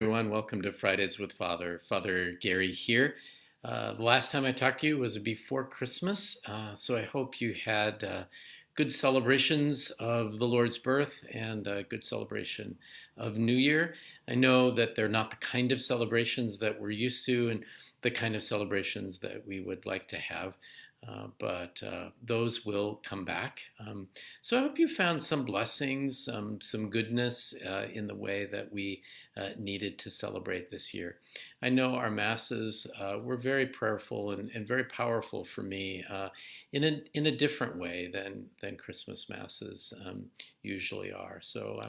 Everyone. Welcome to Fridays with Father. Father Gary here. The last time I talked to you was before Christmas, so I hope you had good celebrations of the Lord's birth and a good celebration of New Year. I know that they're not the kind of celebrations that we're used to and the kind of celebrations that we would like to have, but those will come back. So I hope you found some blessings, some goodness in the way that we needed to celebrate this year. I know our masses were very prayerful and very powerful for me in a different way than Christmas masses usually are. So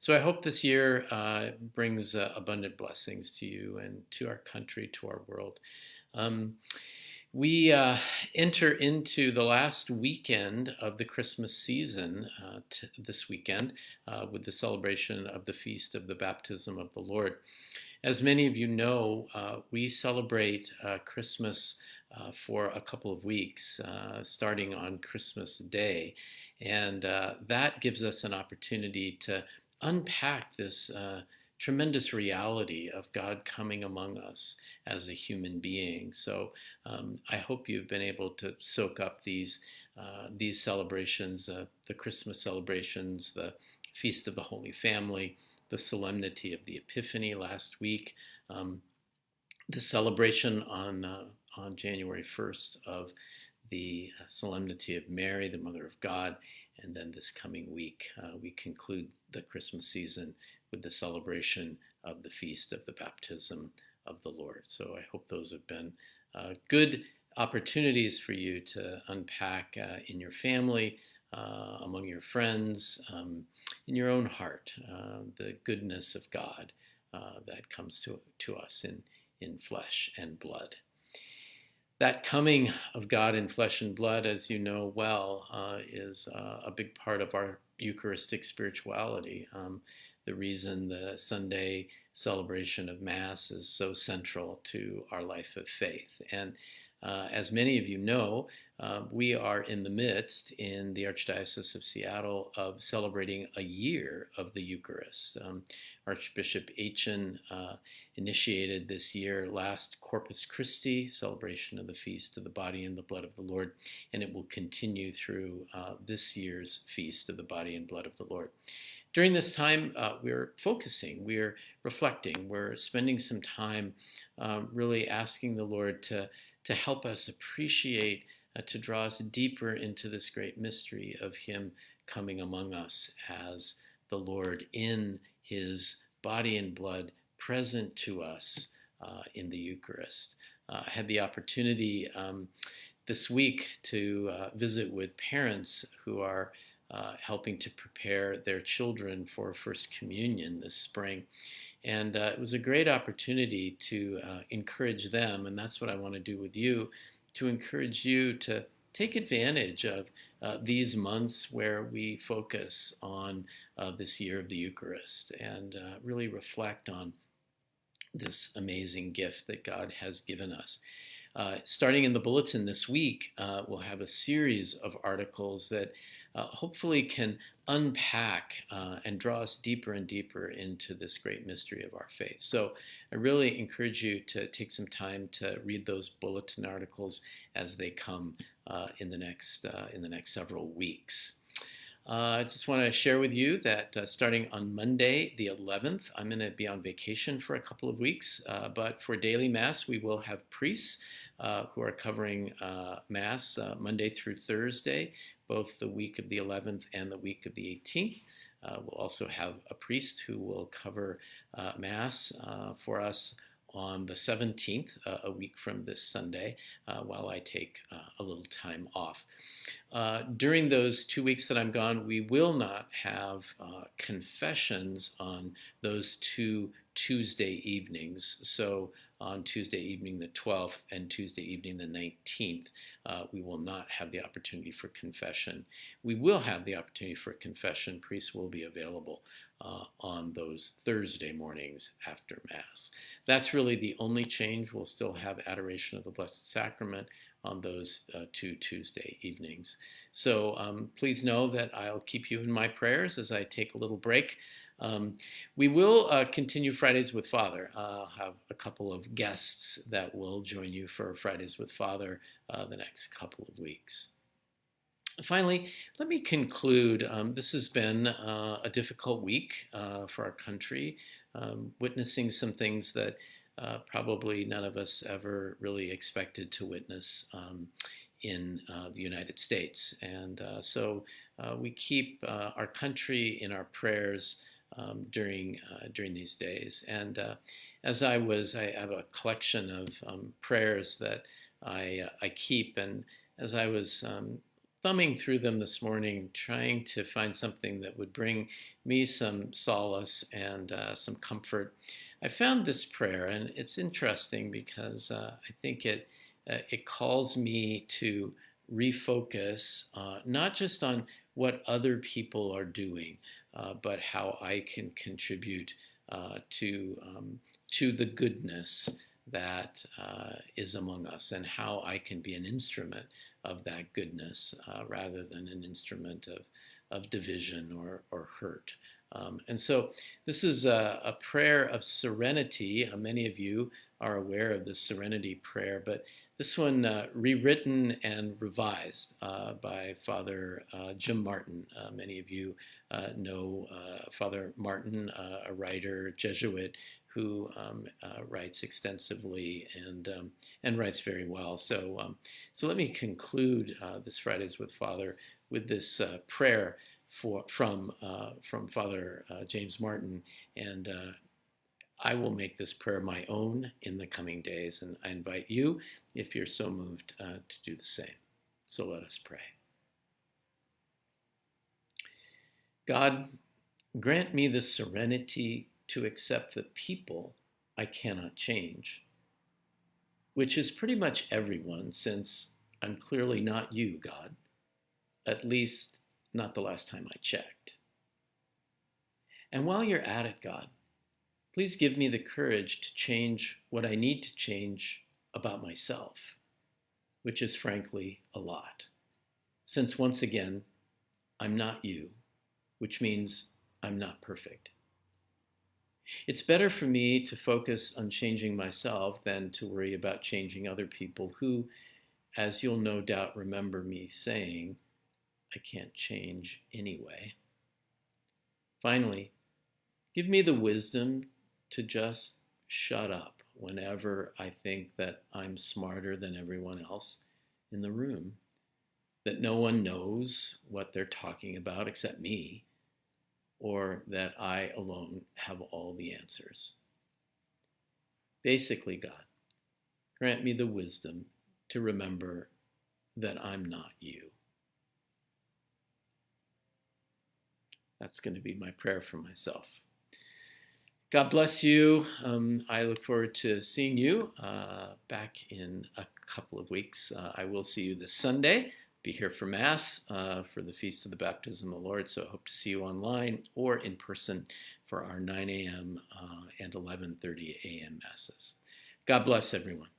I hope this year brings abundant blessings to you and to our country, to our world. We enter into the last weekend of the Christmas season this weekend with the celebration of the Feast of the Baptism of the Lord. As many of you know, we celebrate Christmas for a couple of weeks, starting on Christmas Day. And that gives us an opportunity to unpack this tremendous reality of God coming among us as a human being. So I hope you've been able to soak up these celebrations, the Christmas celebrations, the Feast of the Holy Family, the solemnity of the Epiphany last week, the celebration on January 1st of the solemnity of Mary, the Mother of God, and then this coming week, we conclude the Christmas season with the celebration of the Feast of the Baptism of the Lord. So I hope those have been good opportunities for you to unpack in your family, among your friends, in your own heart, the goodness of God that comes to us in flesh and blood. That coming of God in flesh and blood, as you know well, is a big part of our Eucharistic spirituality. The reason the Sunday celebration of Mass is so central to our life of faith. And as many of you know, we are in the midst, in the Archdiocese of Seattle, of celebrating a year of the Eucharist. Archbishop Aitchen initiated this year last Corpus Christi, celebration of the Feast of the Body and the Blood of the Lord, and it will continue through this year's Feast of the Body and Blood of the Lord. During this time, we're focusing, we're reflecting, we're spending some time really asking the Lord to help us appreciate, to draw us deeper into this great mystery of Him coming among us as the Lord in His body and blood, present to us in the Eucharist. I had the opportunity this week to visit with parents who are helping to prepare their children for First Communion this spring. And it was a great opportunity to encourage them, and that's what I want to do with you, to encourage you to take advantage of these months where we focus on this year of the Eucharist and really reflect on this amazing gift that God has given us. Starting in the bulletin this week, we'll have a series of articles that hopefully can unpack and draw us deeper and deeper into this great mystery of our faith. So I really encourage you to take some time to read those bulletin articles as they come in the next several weeks. I just want to share with you that starting on Monday, the 11th, I'm going to be on vacation for a couple of weeks, but for daily Mass, we will have priests who are covering Mass Monday through Thursday, both the week of the 11th and the week of the 18th. We'll also have a priest who will cover Mass for us on the 17th, a week from this Sunday, while I take a little time off. During those 2 weeks that I'm gone, we will not have confessions on those two Tuesday evenings. So on Tuesday evening the 12th and Tuesday evening the 19th, we will not have the opportunity for confession. We will have the opportunity for confession. Priests will be available on those Thursday mornings after Mass. That's really the only change. We'll still have adoration of the Blessed Sacrament on those two Tuesday evenings. So please know that I'll keep you in my prayers as I take a little break We will continue Fridays with Father. I'll have a couple of guests that will join you for Fridays with Father the next couple of weeks. Finally, let me conclude. This has been a difficult week for our country, witnessing some things that probably none of us ever really expected to witness in the United States. And so we keep our country in our prayers during these days. And I have a collection of prayers that I keep, and as I was thumbing through them this morning, trying to find something that would bring me some solace and some comfort, I found this prayer, and it's interesting because I think it calls me to refocus not just on what other people are doing, but how I can contribute to the goodness that is among us, and how I can be an instrument of that goodness rather than an instrument of division or hurt. And so this is a prayer of serenity. Many of you are aware of the serenity prayer, but this one rewritten and revised by Father Jim Martin. Many of you know Father Martin, a writer, Jesuit, who writes extensively and writes very well. So let me conclude this Fridays with Father with this prayer from Father James Martin, and I will make this prayer my own in the coming days, and I invite you, if you're so moved, to do the same. So let us pray. God, grant me the serenity to accept the people I cannot change, which is pretty much everyone, since I'm clearly not you, God, at least not the last time I checked. And while you're at it, God, please give me the courage to change what I need to change about myself, which is frankly a lot, since once again, I'm not you, which means I'm not perfect. It's better for me to focus on changing myself than to worry about changing other people who, as you'll no doubt remember me saying, I can't change anyway. Finally, give me the wisdom to just shut up whenever I think that I'm smarter than everyone else in the room, that no one knows what they're talking about except me, or that I alone have all the answers. Basically, God, grant me the wisdom to remember that I'm not you. That's going to be my prayer for myself. God bless you. I look forward to seeing you back in a couple of weeks. I will see you this Sunday. Be here for Mass for the Feast of the Baptism of the Lord, so I hope to see you online or in person for our 9 a.m. and 11:30 a.m. Masses. God bless everyone.